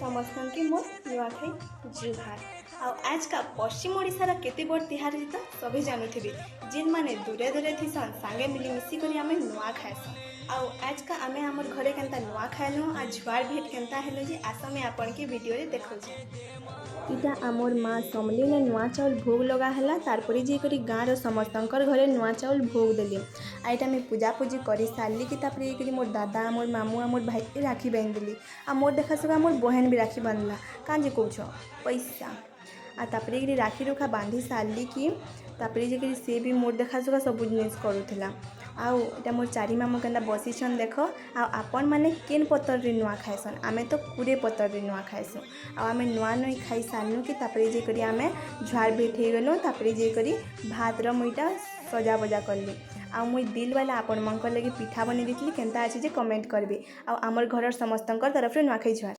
समस्त के मोर नुआखाई जुहार। आज का पश्चिम ओडिशार केते बड़ तिहार तो सभी जानुथिबे। जिन माने दूरे दूरे थिसन सांगे मिलीमिशी करी आमे नुआ खाएसन। आज का आमे हमर घरे केनता नुआ खाएलु आ जुआर भेट केनता हेलो जे आसमे आपन के वीडियो रे देखल जे। इटा आमर माँ समली ने नुआ चाउल भोग लगा है तारपरे जे करी गाँव समस्तंकर घरे नुआ चाउल भोग देली। आईटा मैं पूजा पूजी कर सारे कि तापरे ये मोर दादा मोर मामू आ मोर भाई के राखी बांध देली। आ मोर देखा सका मोर बहन भी राखी बांधला काजे कौछ पैसा तापरे ये राखी रुखा बांधी सारी कि तापरे जे सी भी मोर देखा सका सब जिनिस करूला। आउटा मोर चारि मामू के बसीछन देख आपण मैंने केन पतर रे नुआ खाएसन आमे तो कुरे पतर रे नुआ खाएसु। आमे नुआ नुई खाई सारनु कि तापरे जे करी आमे झुआर भेट हो गलु। तापरे जे करी भात मुईटा सजा बजा करली। मुई दिल वाला आपण मन लगे पिठा बनी देती केनता अच्छे जे कमेंट करबे। आमर घर समस्त तरफ नुआखाई झुआर।